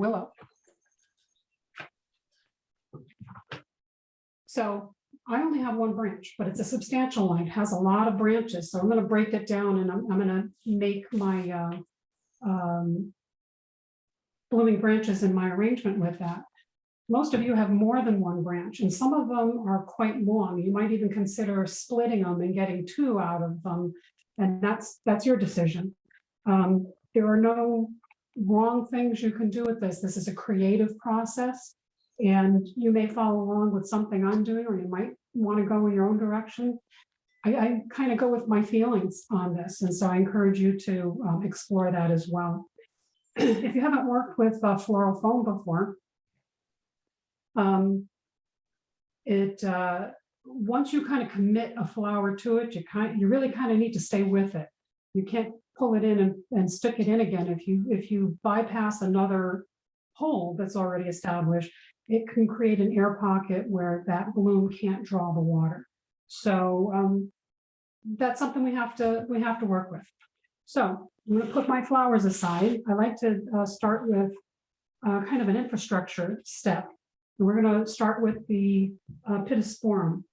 willow. So I only have one branch, but it's a substantial one. It has a lot of branches. So I'm going to break it down, and I'm going to make my blooming branches in my arrangement with that. Most of you have more than one branch, and some of them are quite long. You might even consider splitting them and getting two out of them, and that's your decision. There are no wrong things you can do with this. This is a creative process, and you may follow along with something I'm doing, or you might want to go in your own direction. I kind of go with my feelings on this, and so I encourage you to explore that as well. If you haven't worked with floral foam before, once you kind of commit a flower to it, you really kind of need to stay with it. You can't pull it in and stick it in again. If you bypass another hole that's already established, it can create an air pocket where that bloom can't draw the water. So that's something we have to work with. So I'm going to put my flowers aside. I like to start with kind of an infrastructure step. And we're going to start with the pittosporum.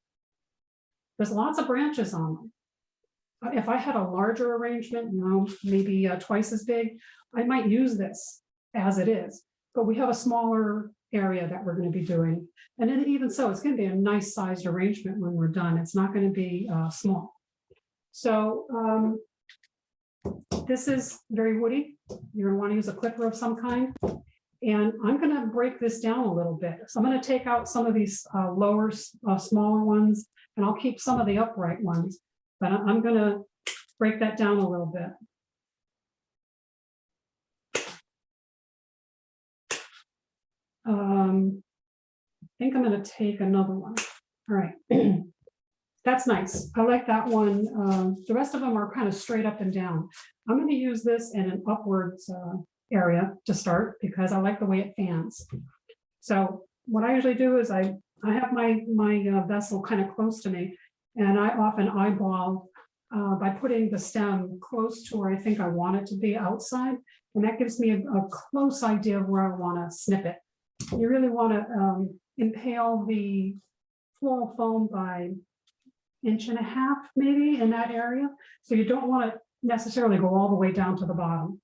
There's lots of branches on them. If I had a larger arrangement, maybe twice as big, I might use this as it is. But we have a smaller area that we're going to be doing. And then even so, it's going to be a nice sized arrangement when we're done. It's not going to be small. So this is very woody. You're going to want to use a clipper of some kind. And I'm going to break this down a little bit. So I'm going to take out some of these lower, smaller ones, and I'll keep some of the upright ones. But I'm going to break that down a little bit. I think I'm going to take another one. All right. That's nice. I like that one. The rest of them are kind of straight up and down. I'm going to use this in an upwards area to start because I like the way it fans. So what I usually do is I have my vessel kind of close to me, and I often eyeball by putting the stem close to where I think I want it to be outside, and that gives me a close idea of where I want to snip it. You really want to impale the floral foam by 1.5 inches maybe in that area, so you don't want to necessarily go all the way down to the bottom.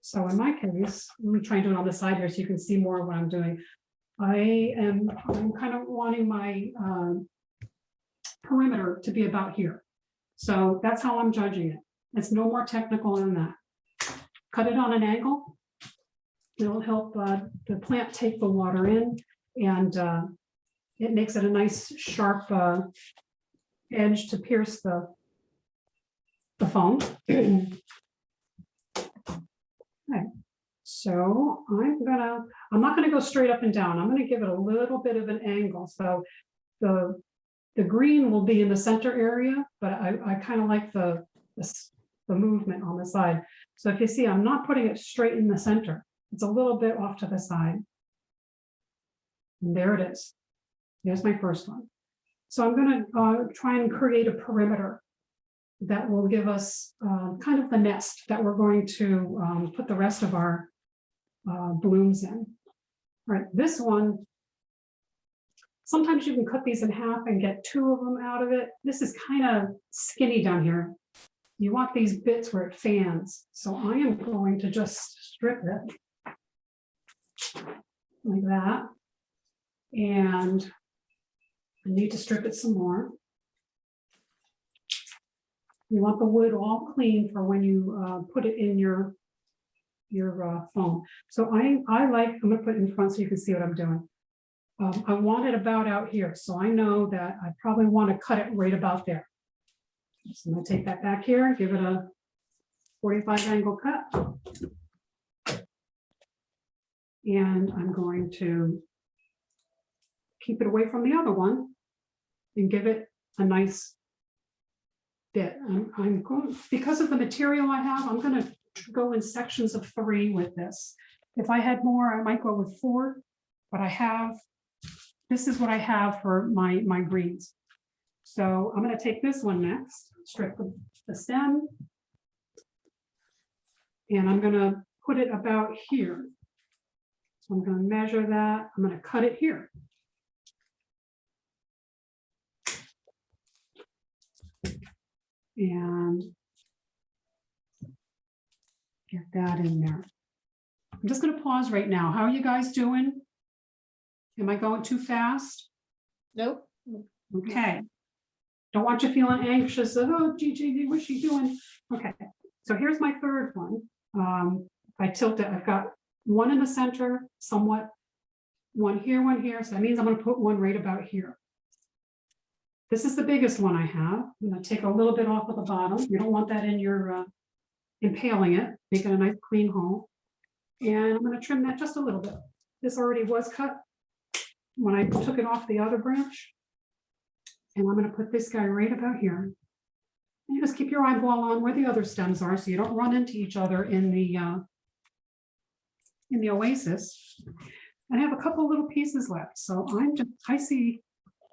So in my case, let me try and do it on the side here so you can see more of what I'm doing. I'm kind of wanting my perimeter to be about here. So that's how I'm judging it. It's no more technical than that. Cut it on an angle. It'll help the plant take the water in, and it makes it a nice sharp edge to pierce the foam. Okay, so I'm not gonna go straight up and down. I'm gonna give it a little bit of an angle. So the green will be in the center area, but I kind of like the movement on the side. So if you see, I'm not putting it straight in the center. It's a little bit off to the side. And there it is. There's my first one. So I'm gonna try and create a perimeter that will give us kind of the nest that we're going to put the rest of our blooms in. All right, this one, sometimes you can cut these in half and get 2 of them out of it. This is kind of skinny down here. You want these bits where it fans. So I am going to just strip it like that. And I need to strip it some more. You want the wood all clean for when you put it in your foam. So I'm going to put it in front so you can see what I'm doing. I want it about out here. So I know that I probably want to cut it right about there. So I'm going to take that back here, give it a 45 angle cut. And I'm going to keep it away from the other one and give it a nice bit. I'm going, because of the material I have, I'm going to go in sections of 3 with this. If I had more, I might go with 4, but this is what I have for my greens. So I'm going to take this one next, strip the stem, and I'm going to put it about here. So I'm going to measure that. I'm going to cut it here. And get that in there. I'm just going to pause right now. How are you guys doing? Am I going too fast? Nope. Okay. Don't want you feeling anxious. Oh, Gigi, what's she doing? Okay. So here's my third one. I tilt it. I've got one in the center, somewhat, one here, one here. So that means I'm going to put one right about here. This is the biggest one I have. I'm going to take a little bit off of the bottom. You don't want that in your impaling it, make it a nice clean hole. And I'm going to trim that just a little bit. This already was cut when I took it off the other branch. And I'm going to put this guy right about here. And you just keep your eyeball on where the other stems are so you don't run into each other in the oasis. I have a couple little pieces left. So I see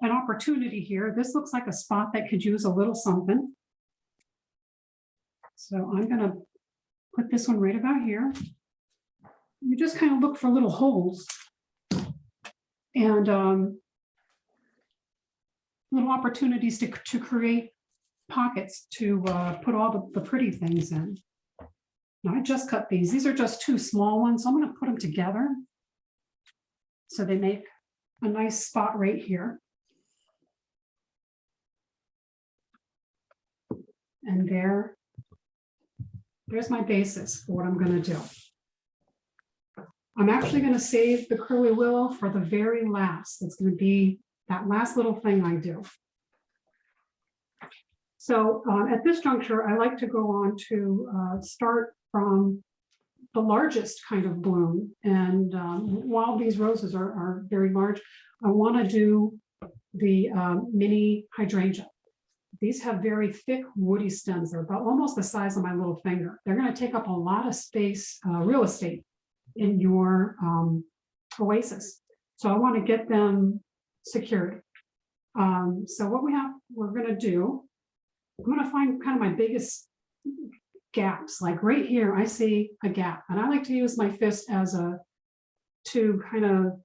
an opportunity here. This looks like a spot that could use a little something. So I'm going to put this one right about here. You just kind of look for little holes and little opportunities to create pockets to put all the pretty things in. Now I just cut these. These are just two small ones. So I'm going to put them together so they make a nice spot right here. And there's my basis for what I'm going to do. I'm actually going to save the curly willow for the very last. It's going to be that last little thing I do. So at this juncture, I like to go on to start from the largest kind of bloom. And while these roses are very large, I want to do the mini hydrangea. These have very thick woody stems. They're about almost the size of my little finger. They're going to take up a lot of space, real estate in your oasis. So I want to get them secured. So what we're going to do, I'm going to find kind of my biggest gaps. Like right here, I see a gap, and I like to use my fist as to kind of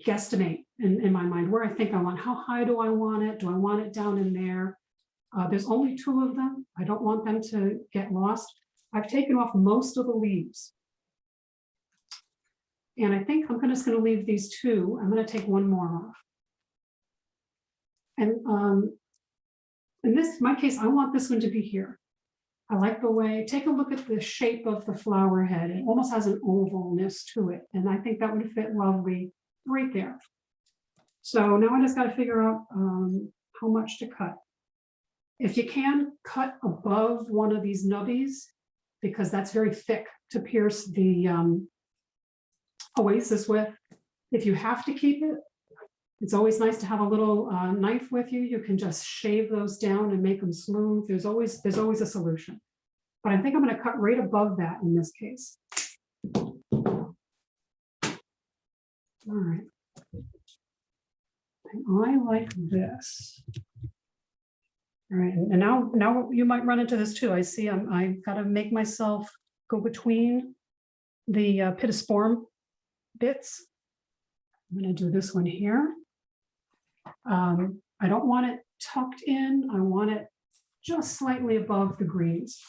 guesstimate in my mind where I think I want. How high do I want it? Do I want it down in there? There's only two of them. I don't want them to get lost. I've taken off most of the leaves. And I think I'm just going to leave these two. I'm going to take one more off. And in my case, I want this one to be here. I like the way, take a look at the shape of the flower head. It almost has an ovalness to it. And I think that would fit lovely right there. So now I just got to figure out how much to cut. If you can, cut above one of these nubbies, because that's very thick to pierce the oasis with. If you have to keep it, it's always nice to have a little knife with you. You can just shave those down and make them smooth. There's always a solution. But I think I'm going to cut right above that in this case. All right. And I like this. All right, and now you might run into this too. I see I've got to make myself go between the pittosporum bits. I'm going to do this one here. I don't want it tucked in. I want it just slightly above the greens.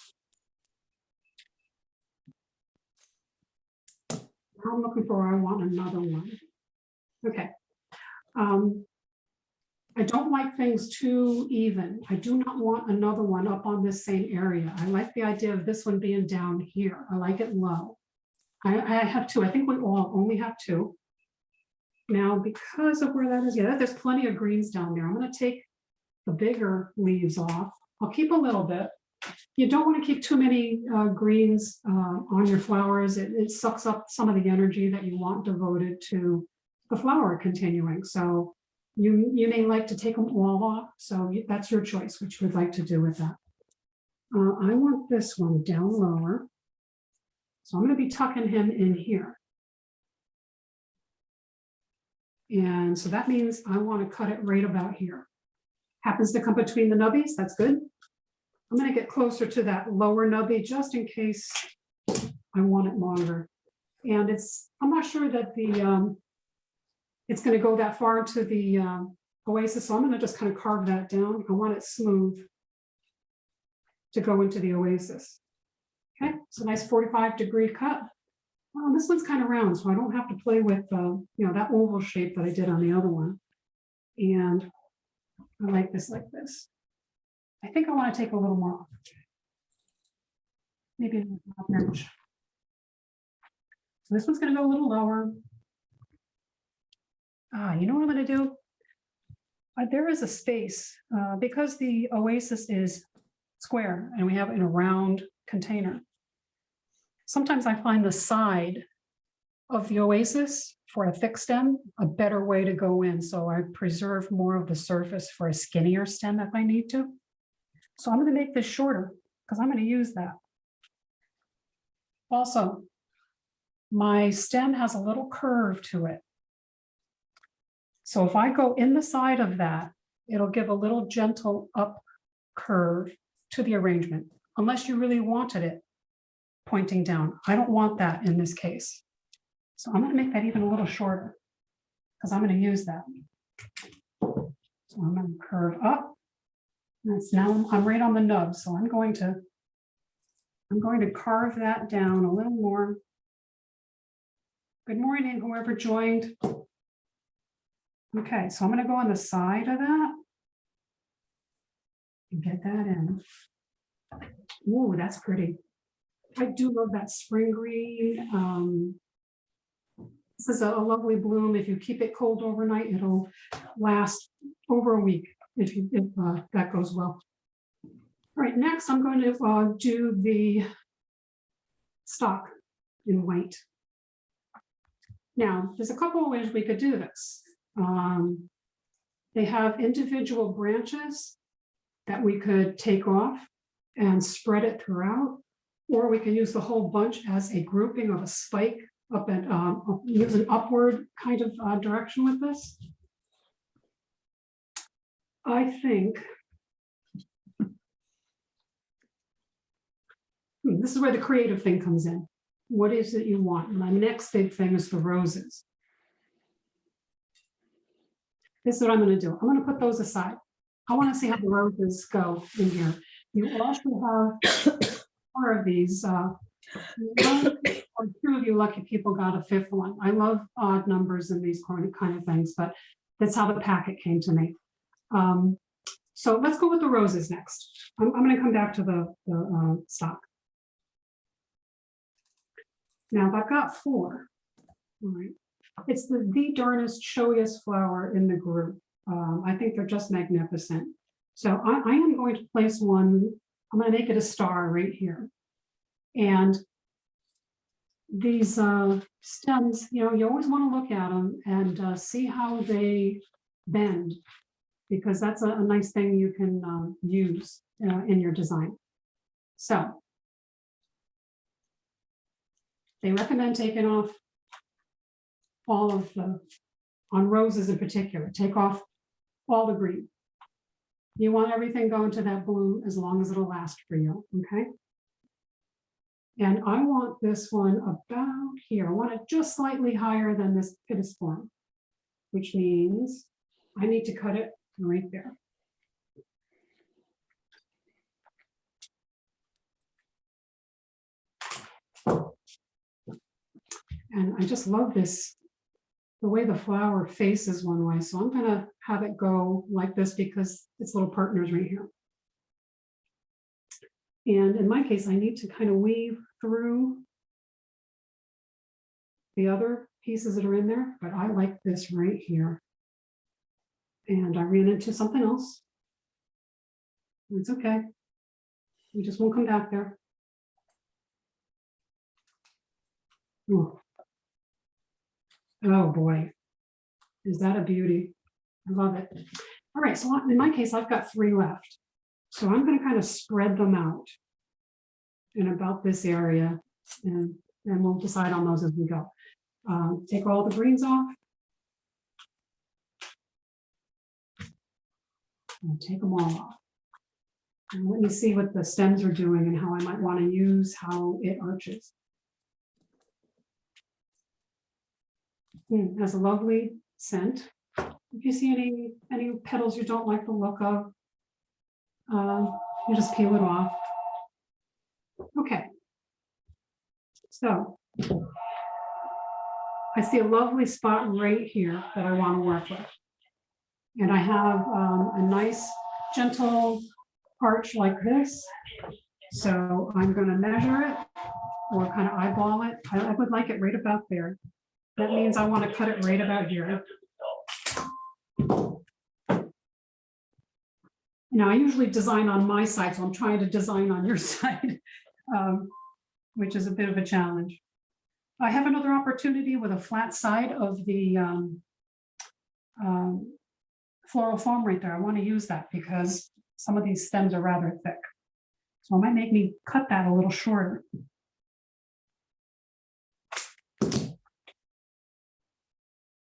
Now I'm looking for where I want another one. Okay. I don't like things too even. I do not want another one up on this same area. I like the idea of this one being down here. I like it low. I have two. I think we all only have two. Now, because of where that is, yeah, there's plenty of greens down there. I'm going to take the bigger leaves off. I'll keep a little bit. You don't want to keep too many greens on your flowers. It sucks up some of the energy that you want devoted to the flower continuing. So you may like to take them all off. So that's your choice, which you would like to do with that. I want this one down lower. So I'm going to be tucking him in here. And so that means I want to cut it right about here. Happens to come between the nubbies, that's good. I'm going to get closer to that lower nubbie just in case I want it longer. And I'm not sure that it's going to go that far into the oasis, so I'm going to just kind of carve that down. I want it smooth to go into the oasis. Okay, so nice 45-degree cut. This one's kind of round, so I don't have to play with that oval shape that I did on the other one. And I like this like this. I think I want to take a little more off. Maybe an inch. So this one's going to go a little lower. You know what I'm going to do? There is a space because the oasis is square and we have it in a round container. Sometimes I find the side of the oasis for a thick stem a better way to go in. So I preserve more of the surface for a skinnier stem if I need to. So I'm going to make this shorter because I'm going to use that. Also, my stem has a little curve to it. So if I go in the side of that, it'll give a little gentle up curve to the arrangement, unless you really wanted it pointing down. I don't want that in this case. So I'm going to make that even a little shorter because I'm going to use that. So I'm going to curve up. That's now I'm right on the nub. So I'm going to carve that down a little more. Good morning, whoever joined. Okay, so I'm going to go on the side of that and get that in. Ooh, that's pretty. I do love that spring green. This is a lovely bloom. If you keep it cold overnight, it'll last over a week if that goes well. All right, next I'm going to do the stock in white. Now, there's a couple of ways we could do this. They have individual branches that we could take off and spread it throughout, or we can use the whole bunch as a grouping of a spike up and use an upward kind of direction with this. I think this is where the creative thing comes in. What is it you want? My next big thing is the roses. This is what I'm going to do. I'm going to put those aside. I want to see how the roses go in here. You also have 4 of these. 1 or 2 of you lucky people got a 5th one. I love odd numbers in these kind of things, but that's how the packet came to me. So let's go with the roses next. I'm going to come back to the stock. Now I've got 4. All right. It's the darnest, showiest flower in the group. I think they're just magnificent. So I am going to place one. I'm going to make it a star right here. And these stems, you always want to look at them and see how they bend, because that's a nice thing you can use in your design. So they recommend taking off all of on roses in particular, take off all the green. You want everything going to that bloom as long as it'll last for you, okay? And I want this one about here. I want it just slightly higher than this pittis form, which means I need to cut it right there. And I just love this, the way the flower faces one way. So I'm going to have it go like this because its little partner's right here. And in my case, I need to kind of weave through the other pieces that are in there, but I like this right here. And I ran into something else. It's okay. We just won't come back there. Ooh. Oh boy, is that a beauty? I love it. All right, so in my case, I've got 3 left. So I'm going to kind of spread them out in about this area, and we'll decide on those as we go. Take all the greens off. And take them all off. And let me see what the stems are doing and how I might want to use how it arches. Has a lovely scent. If you see any petals you don't like the look of, you just peel it off. Okay. So I see a lovely spot right here that I want to work with. And I have a nice gentle arch like this. So I'm going to measure it or kind of eyeball it. I would like it right about there. That means I want to cut it right about here. Now, I usually design on my side, so I'm trying to design on your side, which is a bit of a challenge. I have another opportunity with a flat side of the floral foam right there. I want to use that because some of these stems are rather thick. So it might make me cut that a little shorter.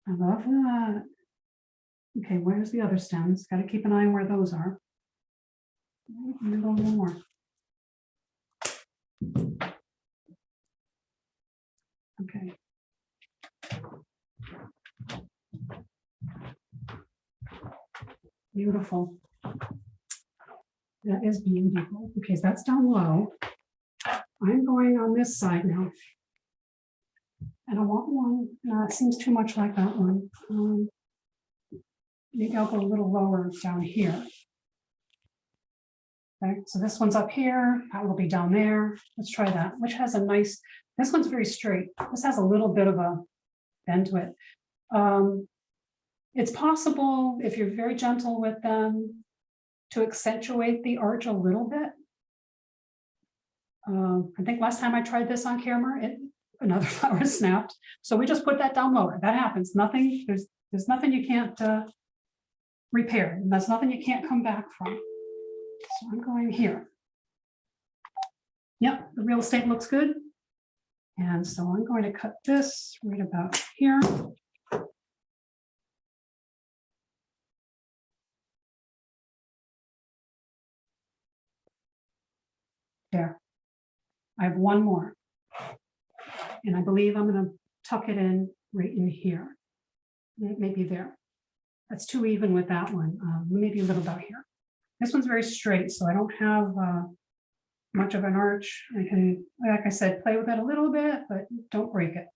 I love that. Okay, where's the other stems? Got to keep an eye on where those are. A little more. Okay. Beautiful. That is beautiful. Okay, so that's down low. I'm going on this side now. And I want one, it seems too much like that one. Maybe I'll go a little lower down here. Okay, so this one's up here, that will be down there. Let's try that, which has a nice, this one's very straight. This has a little bit of a bend to it. It's possible, if you're very gentle with them, to accentuate the arch a little bit. I think last time I tried this on camera, another flower snapped. So we just put that down lower. That happens. Nothing, there's nothing you can't repair. There's nothing you can't come back from. So I'm going here. Yep, the real estate looks good. And so I'm going to cut this right about here. There. I have one more. And I believe I'm going to tuck it in right in here. Maybe there. That's too even with that one. Maybe a little about here. This one's very straight, so I don't have much of an arch. I can, like I said, play with it a little bit, but don't break it.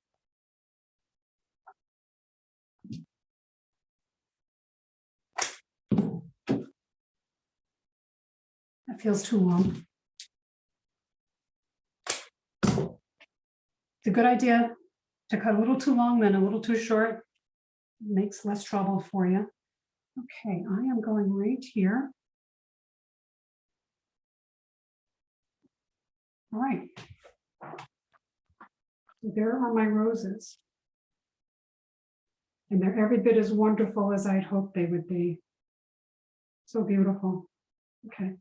That feels too long. It's a good idea to cut a little too long, then a little too short. Makes less trouble for you. Okay, I am going right here. All right. There are my roses. And they're every bit as wonderful as I'd hoped they would be. So beautiful. Okay.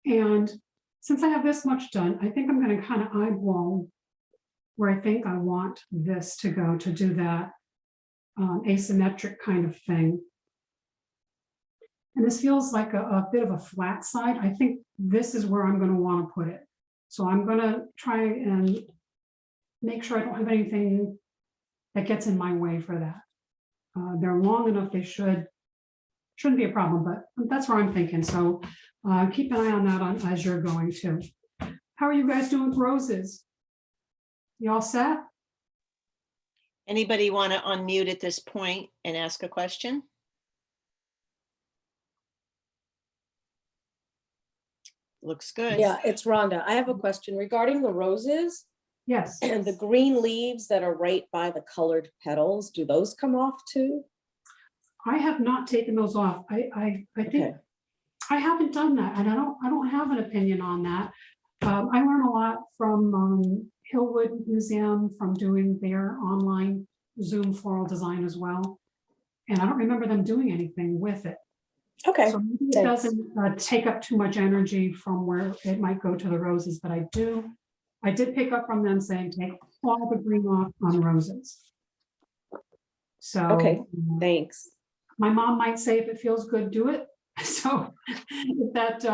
And since I have this much done, I think I'm going to kind of eyeball where I think I want this to go to do that asymmetric kind of thing. And this feels like a bit of a flat side. I think this is where I'm going to want to put it. So I'm going to try and make sure I don't have anything that gets in my way for that. They're long enough, they shouldn't be a problem, but that's where I'm thinking. So keep an eye on that as you're going to. How are you guys doing with roses? You all set? Anybody want to unmute at this point and ask a question? Looks good. Yeah, it's Rhonda. I have a question regarding the roses. Yes. And the green leaves that are right by the colored petals, do those come off too? I have not taken those off. I think Okay. I haven't done that, and I don't have an opinion on that. I learn a lot from Hillwood Museum, from doing their online Zoom floral design as well. And I don't remember them doing anything with it. Okay. So maybe it doesn't take up too much energy from where it might go to the roses, but I did pick up from them saying take all the green off on roses. So Okay, thanks. my mom might say if it feels good, do it. So if that,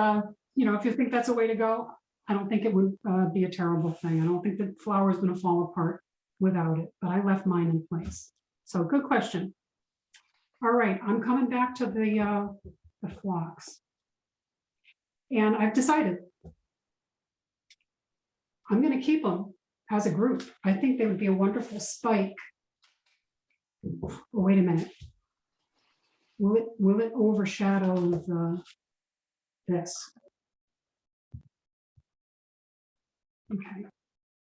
if you think that's a way to go, I don't think it would be a terrible thing. I don't think the flower is going to fall apart without it, but I left mine in place. So good question. All right, I'm coming back to the phlox. And I've decided I'm going to keep them as a group. I think they would be a wonderful spike. Oh, wait a minute. Will it overshadow this? Okay,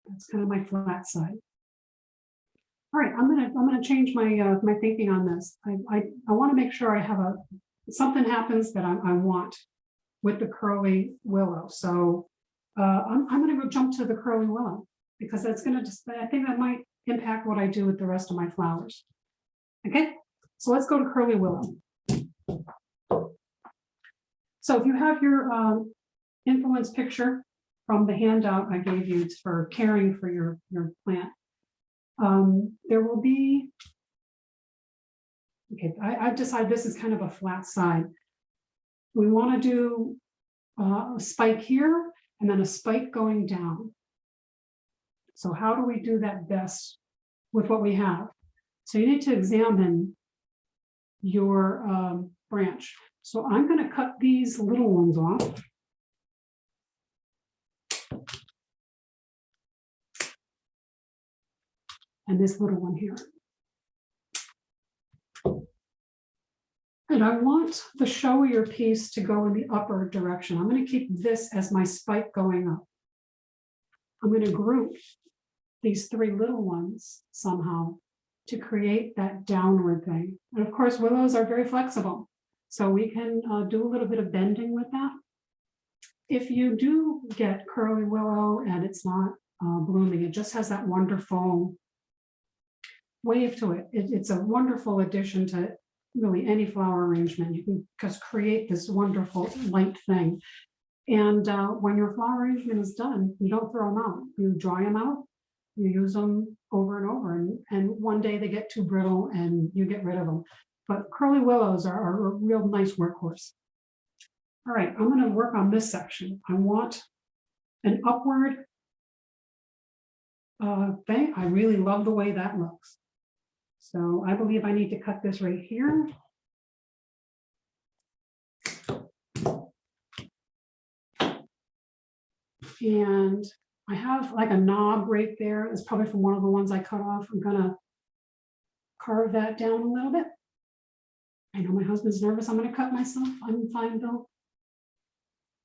that's kind of my flat side. All right, I'm gonna change my my thinking on this. I want to make sure I have something happens that I want with the curly willow. So I'm gonna go jump to the curly willow because that's gonna I think that might impact what I do with the rest of my flowers. Okay, so let's go to curly willow. So if you have your influence picture from the handout I gave you for caring for your plant, there will be, okay, I've decided this is kind of a flat side. We want to do a spike here and then a spike going down. So how do we do that best with what we have? So you need to examine your branch. So I'm going to cut these little ones off. And this little one here. And I want the showier piece to go in the upper direction. I'm going to keep this as my spike going up. I'm going to group these three little ones somehow to create that downward thing. And of course, willows are very flexible. So we can do a little bit of bending with that. If you do get curly willow and it's not blooming, it just has that wonderful wave to it. It's a wonderful addition to really any flower arrangement. You can just create this wonderful light thing. And when your flower arrangement is done, you don't throw them out. You dry them out, you use them over and over. And one day they get too brittle and you get rid of them. But curly willows are a real nice workhorse. All right, I'm going to work on this section. I want an upward thing. I really love the way that looks. So I believe I need to cut this right here. And I have like a knob right there. It's probably from one of the ones I cut off. I'm gonna carve that down a little bit. I know my husband's nervous. I'm gonna cut myself. I'm fine though.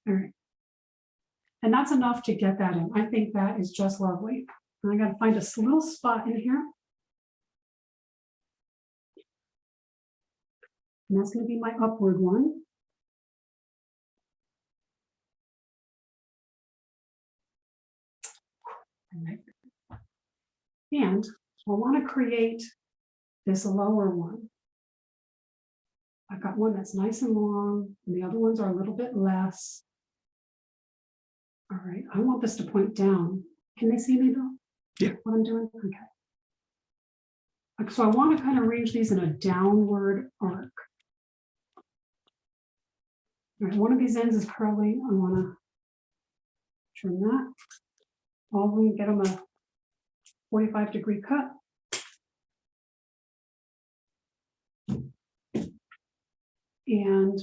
All right. And that's enough to get that in. I think that is just lovely. And I gotta find a little spot in here. And that's going to be my upward one. And I want to create this lower one. I've got one that's nice and long, and the other ones are a little bit less. All right, I want this to point down. Can they see me though? Yeah. What I'm doing? Okay. So I want to kind of arrange these in a downward arc. All right, one of these ends is curly. I want to trim that. All of them, get them a 45-degree cut. And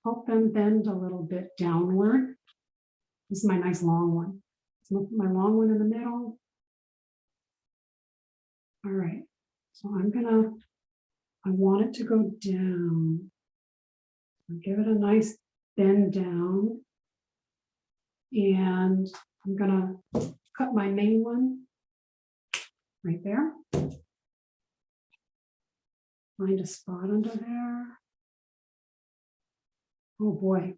help them bend a little bit downward. This is my nice long one. So I'll put my long one in the middle. All right, so I want it to go down. I'll give it a nice bend down. And I'm gonna cut my main one right there. Find a spot under there. Oh boy.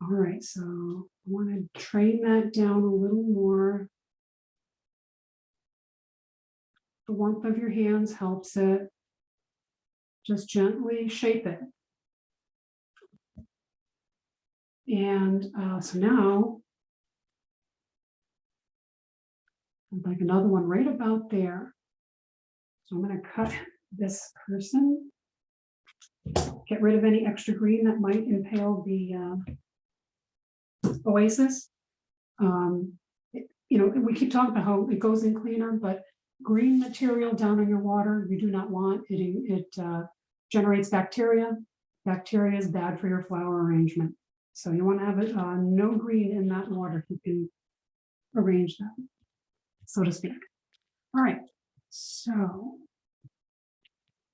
All right, so I want to train that down a little more. The warmth of your hands helps it. Just gently shape it. And so now, I'd like another one right about there. So I'm going to cut this person, get rid of any extra green that might impale the oasis. you know, we keep talking about how it goes in cleaner, but green material down in your water, you do not want. It generates bacteria. Bacteria is bad for your flower arrangement. So you want to have it no green in that water if you can arrange that, so to speak. All right, so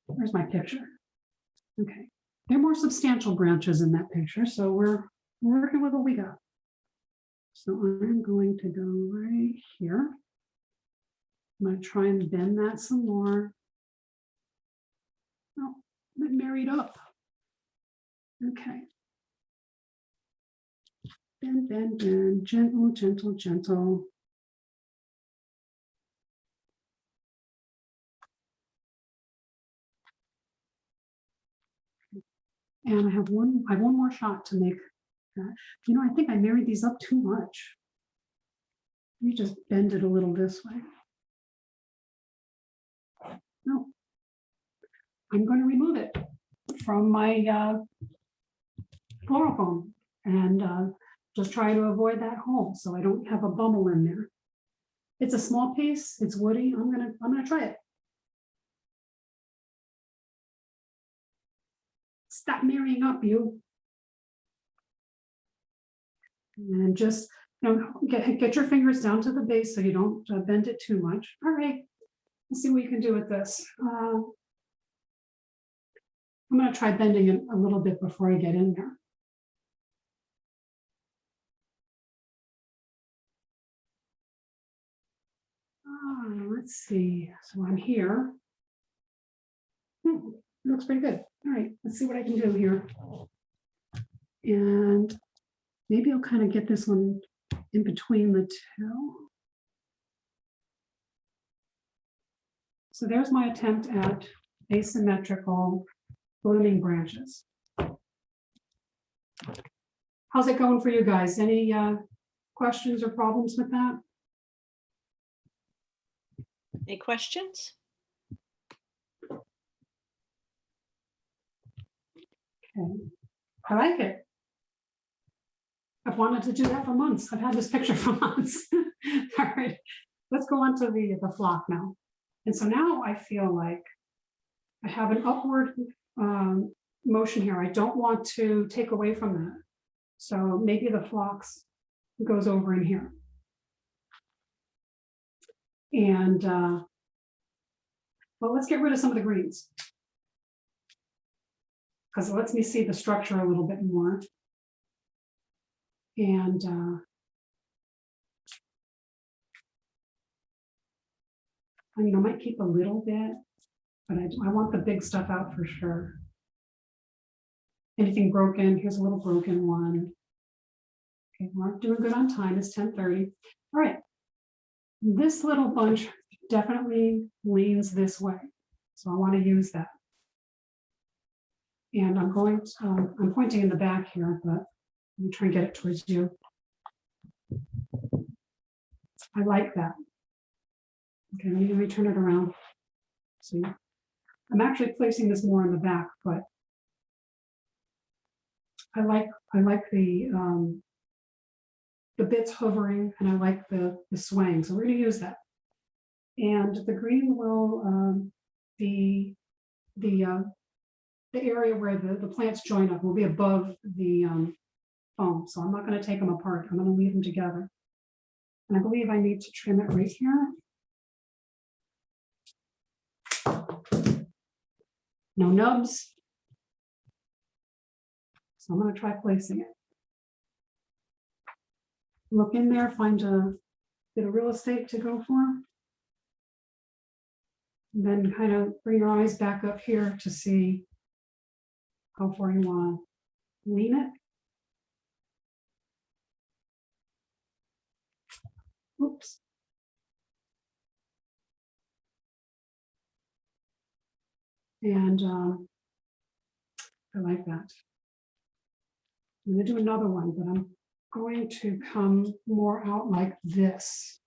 where's my picture? Okay, there are more substantial branches in that picture, so we're working with what we got. So I'm going to go right here. I'm going to try and bend that some more. Oh, I'm married up. Okay. Bend, bend, bend, gentle, gentle, gentle. And I have one more shot to make that. You know, I think I married these up too much. Let me just bend it a little this way. No, I'm going to remove it from my floral foam and just try to avoid that hole so I don't have a bubble in there. It's a small piece, it's woody. I'm gonna try it. Stop marrying up, you. And just, you know, get your fingers down to the base so you don't bend it too much. All right, let's see what you can do with this. I'm going to try bending it a little bit before I get in there. Let's see. So I'm here. Looks pretty good. All right, let's see what I can do here. And maybe I'll kind of get this one in between the two. So there's my attempt at asymmetrical blooming branches. How's it going for you guys? Any questions or problems with that? Any questions? Okay. I like it. I've wanted to do that for months. I've had this picture for months. All right, let's go on to the flock now. And so now I feel like I have an upward motion here. I don't want to take away from that. So maybe the phlox goes over in here. And well, let's get rid of some of the greens, because it lets me see the structure a little bit more. And I mean, I might keep a little bit, but I want the big stuff out for sure. Anything broken? Here's a little broken one. Okay, we're doing good on time. It's 10:30. All right. This little bunch definitely leans this way, so I want to use that. And I'm going to, I'm pointing in the back here, but let me try and get it towards you. I like that. Okay, let me turn it around. See, I'm actually placing this more in the back, but I like the bits hovering, and I like the swaying. So we're going to use that. And the green will be the area where the plants join up will be above the foam. So I'm not going to take them apart. I'm going to leave them together. And I believe I need to trim it right here. No nubs. So I'm going to try placing it. Look in there, find a bit of real estate to go for. And then kind of bring your eyes back up here to see how far you want to lean it. Oops. And I like that. I'm going to do another one, but I'm going to come more out like this.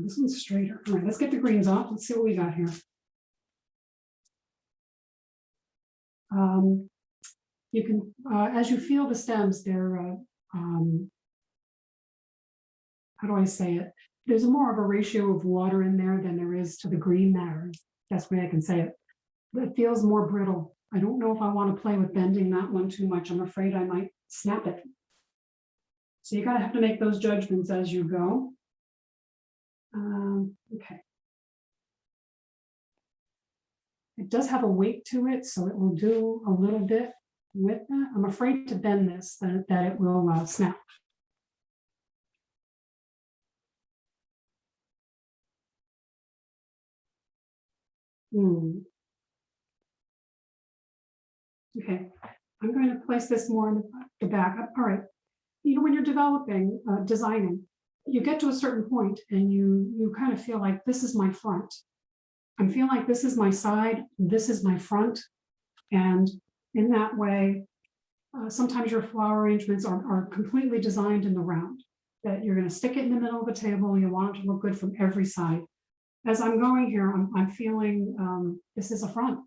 This one's straighter. All right, let's get the greens off. Let's see what we got here. You can, as you feel the stems, they're how do I say it? There's more of a ratio of water in there than there is to the green matter. That's the way I can say it. It feels more brittle. I don't know if I want to play with bending that one too much. I'm afraid I might snap it. So you gotta have to make those judgments as you go. Okay. It does have a weight to it, so it will do a little bit with that. I'm afraid to bend this, that it will snap. Okay, I'm going to place this more in the back. All right. You know, when you're developing, designing, you get to a certain point and you kind of feel like this is my front. I feel like this is my side, this is my front. And in that way, sometimes your flower arrangements are completely designed in the round, that you're going to stick it in the middle of the table. You want it to look good from every side. As I'm going here, I'm feeling this is a front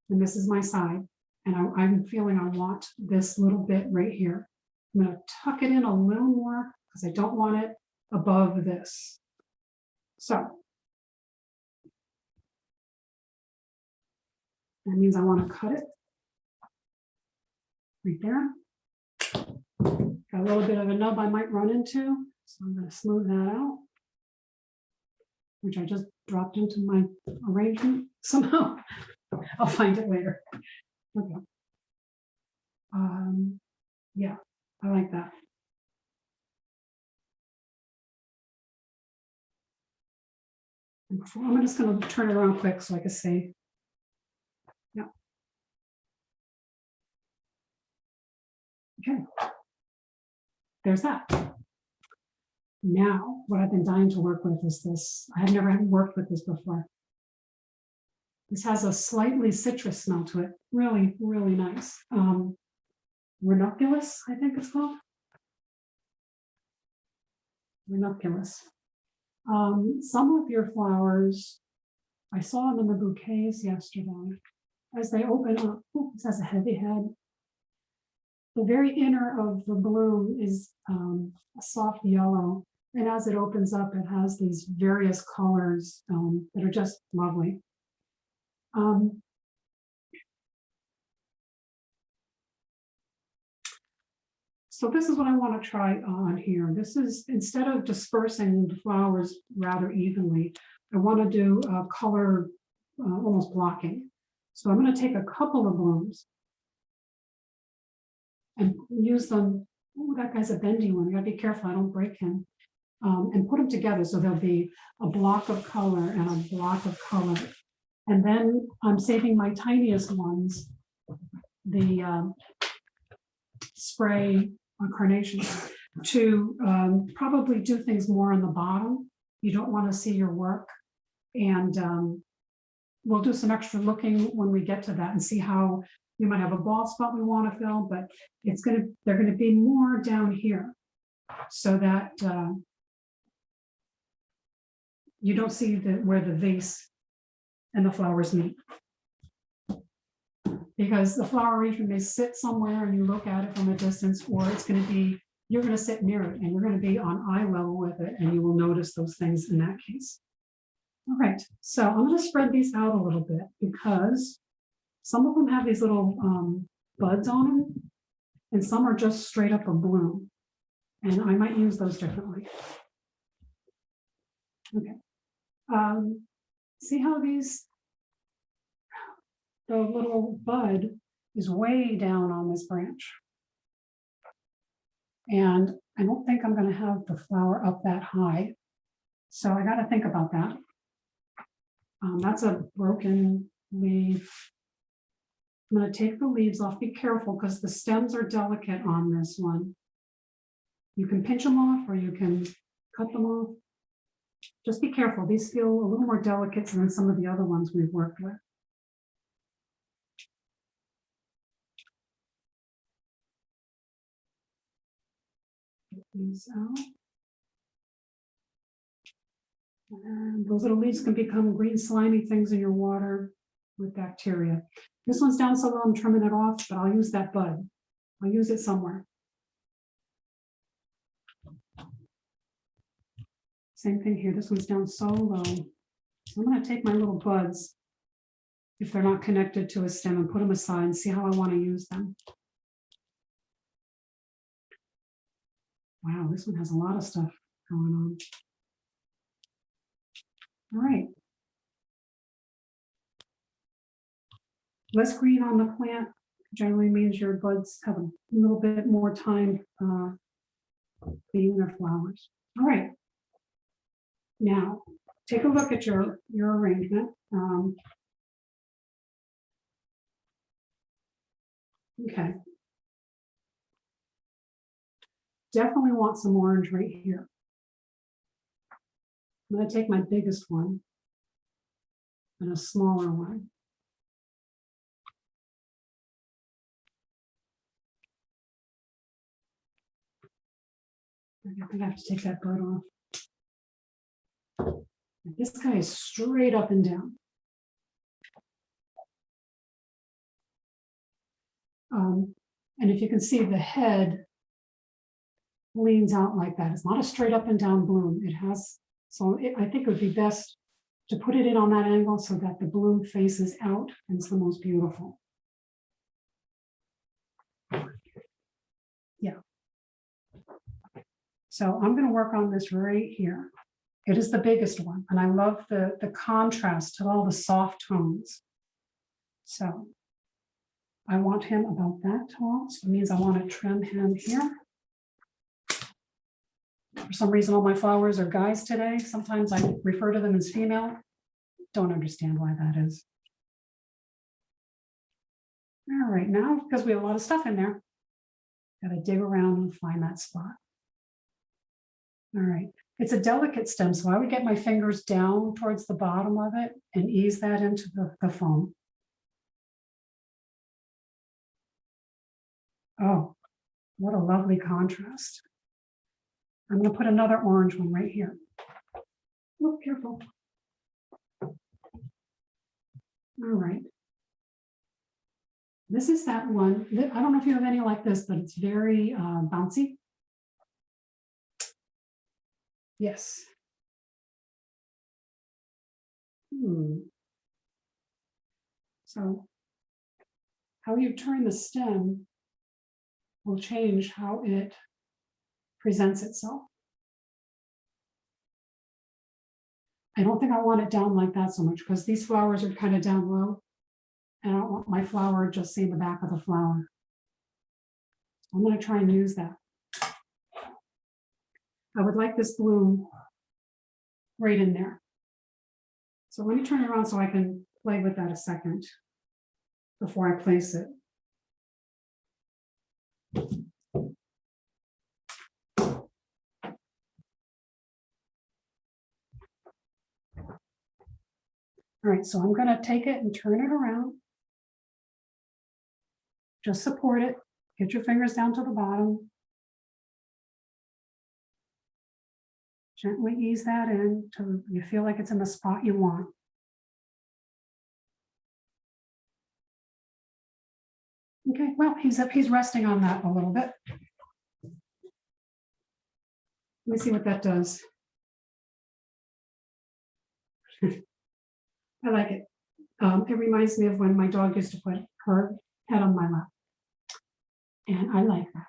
and this is my side. And I'm feeling I want this little bit right here. I'm going to tuck it in a little more because I don't want it above this. So that means I want to cut it right there. Got a little bit of a nub I might run into, so I'm going to smooth that out, which I just dropped into my arrangement somehow. I'll find it later. Okay. Yeah, I like that. I'm just going to turn it around quick so I can see. Yeah. Okay. There's that. Now, what I've been dying to work with is this. I've never worked with this before. This has a slightly citrus smell to it. Really, really nice. Ranunculus, I think it's called. Ranunculus. Some of your flowers, I saw them in the bouquets yesterday. As they open up, this has a heavy head. The very inner of the bloom is a soft yellow. And as it opens up, it has these various colors that are just lovely. So this is what I want to try on here. This is, instead of dispersing the flowers rather evenly, I want to do color almost blocking. So I'm going to take a couple of blooms and use them. Oh, that guy's a bendy one. You got to be careful, I don't break him. And put them together so there'll be a block of color and a block of color. And then I'm saving my tiniest ones, the spray carnation, to probably do things more on the bottom. You don't want to see your work. And we'll do some extra looking when we get to that and see how we might have a bald spot we want to fill, but they're going to be more down here so that you don't see where the vase and the flowers meet. Because the flower arrangement may sit somewhere and you look at it from a distance, or it's going to be, you're going to sit near it and you're going to be on eye level with it, and you will notice those things in that case. All right, so I'm going to spread these out a little bit because some of them have these little buds on them, and some are just straight up a bloom, and I might use those differently. Okay. See how the little bud is way down on this branch. And I don't think I'm going to have the flower up that high. So I got to think about that. That's a broken leaf. I'm going to take the leaves off. Be careful because the stems are delicate on this one. You can pinch them off or you can cut them off. Just be careful. These feel a little more delicate than some of the other ones we've worked with. Get these out. And those little leaves can become green slimy things in your water with bacteria. This one's down so low, I'm trimming it off, but I'll use that bud. I'll use it somewhere. Same thing here. This one's down so low. So I'm gonna take my little buds, if they're not connected to a stem, and put them aside and see how I want to use them. Wow, this one has a lot of stuff going on. All right. Less green on the plant generally means your buds have a little bit more time being their flowers. All right. Now, take a look at your arrangement. Okay. Definitely want some orange right here. I'm going to take my biggest one and a smaller one. I think I have to take that bud off. This guy is straight up and down. And if you can see, the head leans out like that. It's not a straight up and down bloom. It has, so I think it would be best to put it in on that angle so that the bloom faces out and it's the most beautiful. Yeah. So I'm going to work on this right here. It is the biggest one, and I love the contrast to all the soft tones. So I want him about that tall, so it means I want to trim him here. For some reason, all my flowers are guys today. Sometimes I refer to them as female. Don't understand why that is. All right, now, because we have a lot of stuff in there, got to dig around and find that spot. All right, it's a delicate stem, so I would get my fingers down towards the bottom of it and ease that into the foam. Oh, what a lovely contrast. I'm going to put another orange one right here. Oh, careful. All right. This is that one. I don't know if you have any like this, but it's very bouncy. Yes. So how you turn the stem will change how it presents itself. I don't think I want it down like that so much because these flowers are kind of down low. And I don't want my flower just seeing the back of the flower. I'm going to try and use that. I would like this bloom right in there. So let me turn it around so I can play with that a second before I place it. All right, so I'm going to take it and turn it around. Just support it. Get your fingers down to the bottom. Gently ease that in till you feel like it's in the spot you want. Okay, well, he's resting on that a little bit. Let me see what that does. I like it. It reminds me of when my dog used to put her head on my lap. And I like that.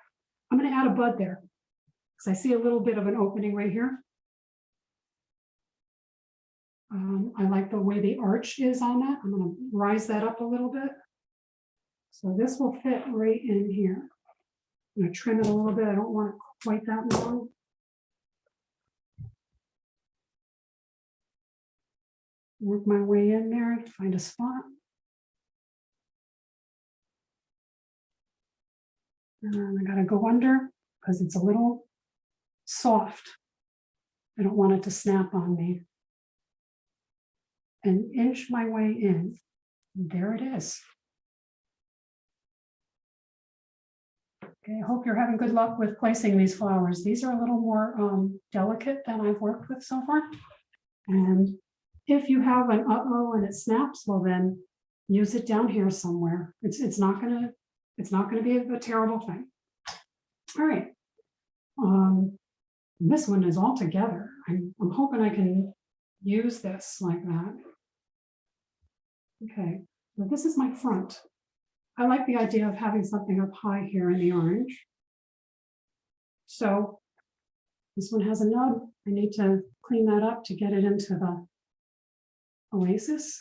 I'm going to add a bud there because I see a little bit of an opening right here. I like the way the arch is on that. I'm going to rise that up a little bit. So this will fit right in here. I'm going to trim it a little bit. I don't want it quite that long. Work my way in there, find a spot. And I got to go under because it's a little soft. I don't want it to snap on me. And inch my way in. And there it is. Okay, I hope you're having good luck with placing these flowers. These are a little more delicate than I've worked with so far. And if you have an uh-oh and it snaps, well then use it down here somewhere. It's not gonna be a terrible thing. All right. This one is all together. I'm hoping I can use this like that. Okay, so this is my front. I like the idea of having something up high here in the orange. So this one has a nub. I need to clean that up to get it into the oasis.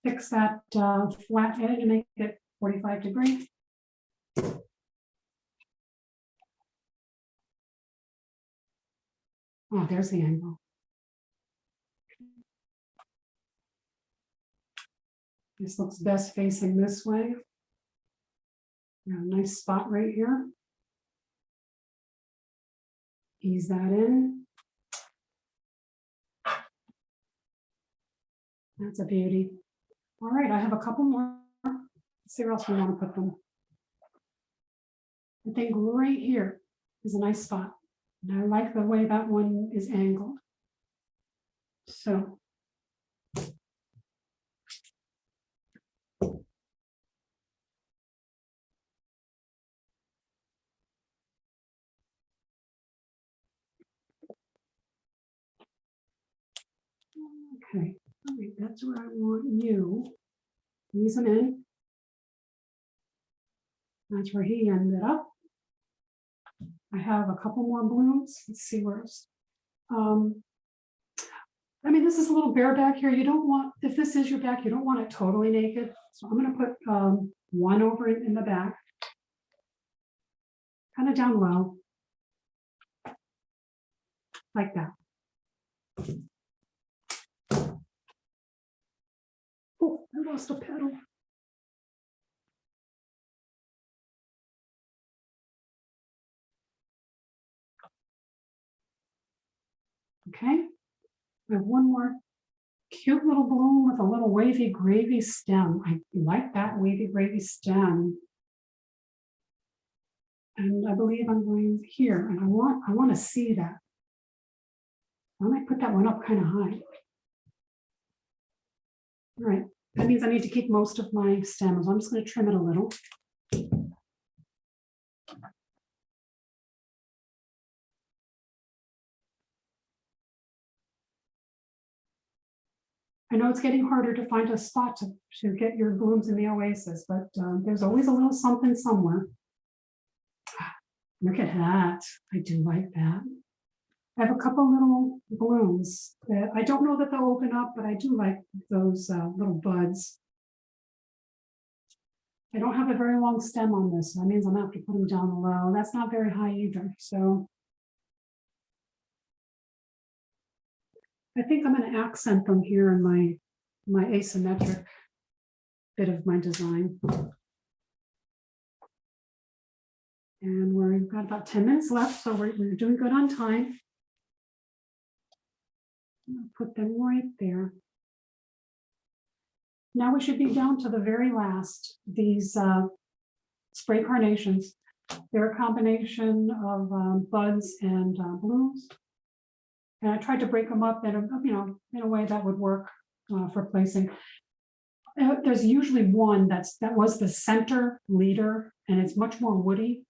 Fix that flat edge and make it 45 degrees. Oh, there's the angle. This looks best facing this way. Yeah, nice spot right here. Ease that in. That's a beauty. All right, I have a couple more. Let's see where else we want to put them. I think right here is a nice spot. And I like the way that one is angled. So. Okay, all right, that's where I want you. Ease them in. That's where he ended up. I have a couple more blooms. Let's see where it's. I mean, this is a little bare back here. You don't want, if this is your back, you don't want it totally naked. So I'm going to put one over in the back, kind of down low, like that. Oh, I lost a petal. Okay, I have one more cute little bloom with a little wavy gravy stem. I like that wavy gravy stem. And I believe I'm going here, and I want to see that. I might put that one up kind of high. All right, that means I need to keep most of my stems. I'm just going to trim it a little. I know it's getting harder to find a spot to get your blooms in the oasis, but there's always a little something somewhere. Look at that. I do like that. I have a couple little blooms that I don't know that they'll open up, but I do like those little buds. I don't have a very long stem on this, so that means I'm gonna have to put them down low. That's not very high either, so. I think I'm going to accent them here in my asymmetric bit of my design. And we've got about 10 minutes left, so we're doing good on time. I'll put them right there. Now we should be down to the very last, these spray carnations. They're a combination of buds and blooms. And I tried to break them up in a way that would work for placing. There's usually one that was the center leader, and it's much more woody.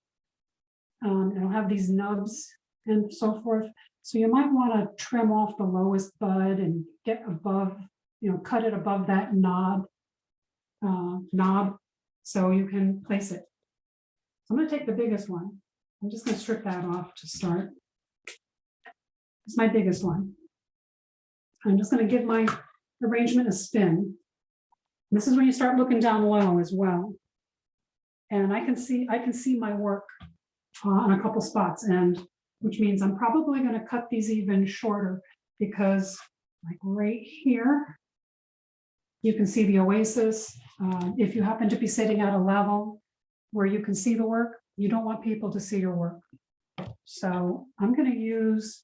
It'll have these nubs and so forth. So you might want to trim off the lowest bud and get above, cut it above that knob, so you can place it. So I'm going to take the biggest one. I'm just going to strip that off to start. It's my biggest one. I'm just going to give my arrangement a spin. This is when you start looking down low as well. And I can see my work on a couple spots, and which means I'm probably going to cut these even shorter, because like right here, you can see the oasis. If you happen to be sitting at a level where you can see the work, you don't want people to see your work. So I'm going to use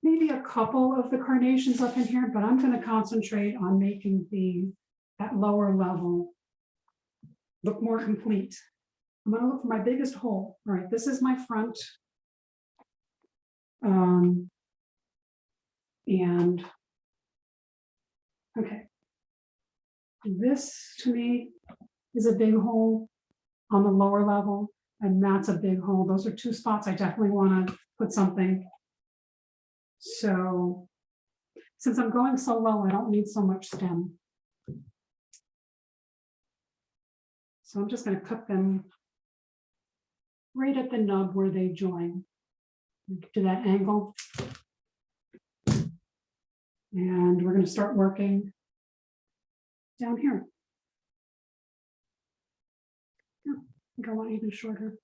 maybe a couple of the carnations up in here, but I'm going to concentrate on making that lower level look more complete. I'm going to look for my biggest hole. All right, this is my front. And okay, this to me is a big hole. on the lower level, and that's a big hole. Those are two spots I definitely want to put something. So since I'm going so low, I don't need so much stem. So I'm just going to cut them right at the nub where they join to that angle. And we're going to start working down here. Oh, I think I want even shorter.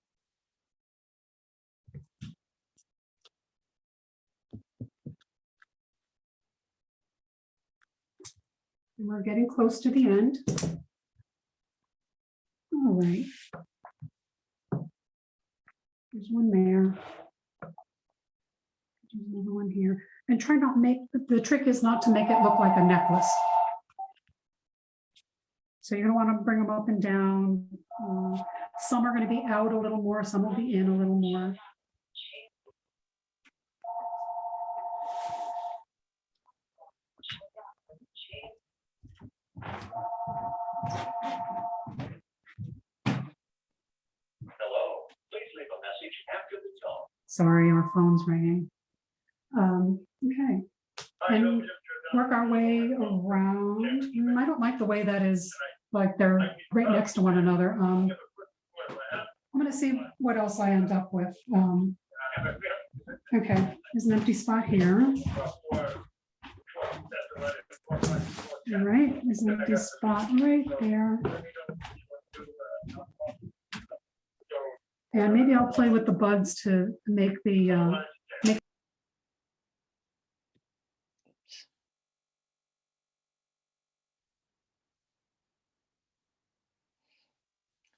And we're getting close to the end. All right. There's one there. There's another one here. And try not make, the trick is not to make it look like a necklace. So you're gonna want to bring them up and down. Some are going to be out a little more, some will be in a little more. Sorry, our phone's ringing. Okay. And work our way around. I don't like the way that is, like they're right next to one another. I'm going to see what else I end up with. Okay, there's an empty spot here. All right, there's an empty spot right there. And maybe I'll play with the buds to make the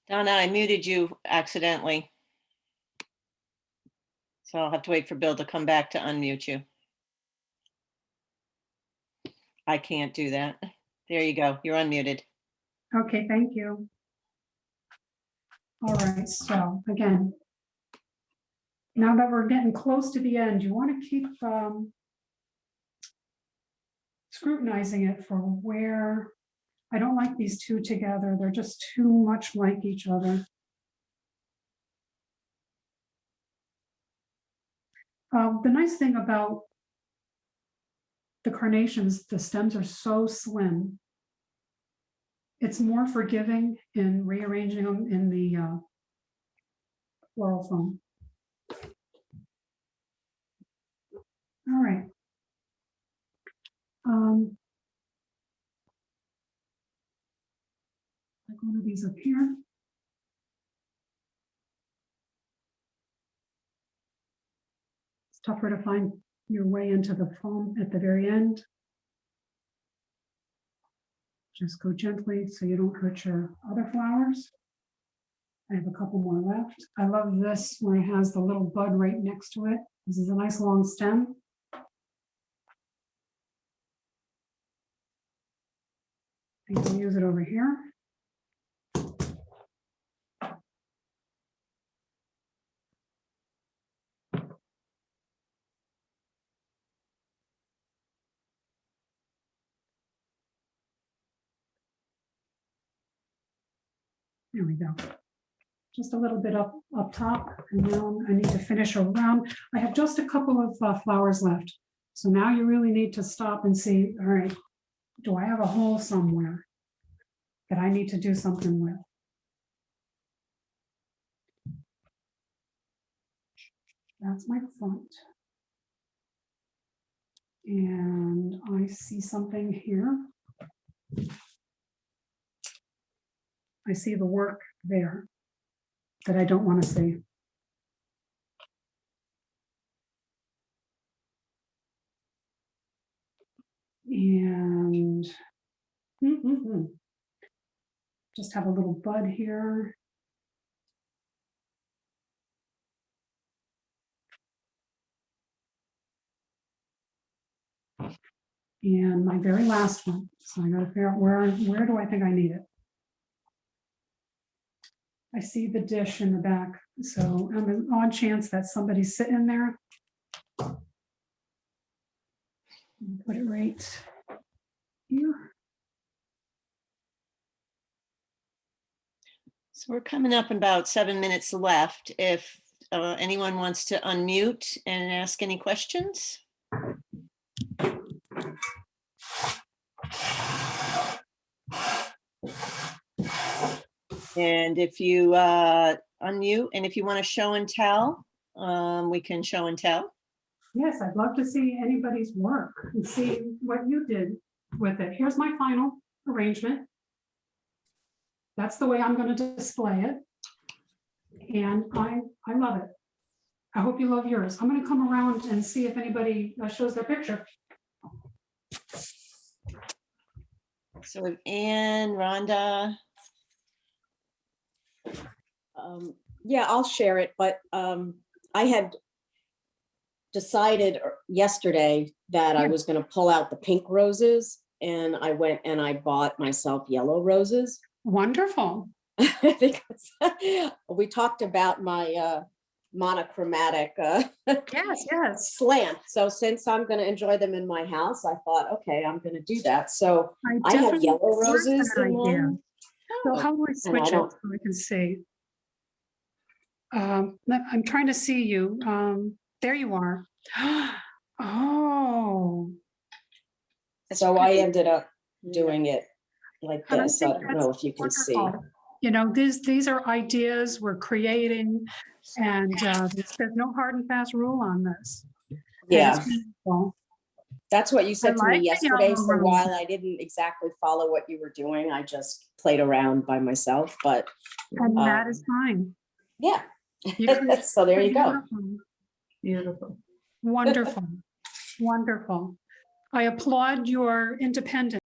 Donna, I muted you accidentally. So I'll have to wait for Bill to come back to unmute you. I can't do that. There you go. You're unmuted. Okay, thank you. All right, so again, now that we're getting close to the end, you want to keep scrutinizing it for where, I don't like these two together. They're just too much like each other. The nice thing about the carnations, the stems are so slim. It's more forgiving in rearranging them in the floral foam. All right. Like one of these up here. It's tougher to find your way into the foam at the very end. Just go gently so you don't hurt your other flowers. I have a couple more left. I love this where it has the little bud right next to it. This is a nice long stem. I can use it over here. There we go. Just a little bit up top, and now I need to finish around. I have just a couple of flowers left. So now you really need to stop and see, all right, do I have a hole somewhere that I need to do something with? That's my front. And I see something here. I see the work there that I don't want to see. And just have a little bud here. And my very last one. So I got to figure out where do I think I need it? I see the dish in the back. So on an odd chance that somebody's sitting there. Put it right here. So we're coming up about 7 minutes left. If anyone wants to unmute and ask any questions. And if you unmute and if you want to show and tell, we can show and tell. Yes, I'd love to see anybody's work and see what you did with it. Here's my final arrangement. That's the way I'm going to display it. And I love it. I hope you love yours. I'm going to come around and see if anybody shows their picture. So if Anne, Rhonda. Yeah, I'll share it, but I had decided yesterday that I was going to pull out the pink roses, and I went and I bought myself yellow roses. Wonderful. Because we talked about my monochromatic Yes. slant. So since I'm going to enjoy them in my house, I thought, okay, I'm going to do that. So I have definitely yellow support roses that in idea. one. So how do I And I switch it don't- so I can see? I'm trying to see you. There you are. Oh. So I ended up doing it like And I this. I think don't know that's if you can see. wonderful. You know, these are ideas we're creating, and there's no hard and fast rule on this. And Yeah, it's beautiful. that's what you said to me like the yesterday. yellow So roses. while I didn't exactly follow what you were doing, I just played around by myself. But And that is fine. yeah, You create so there you go. Beautiful. Wonderful. Wonderful. I applaud your independence.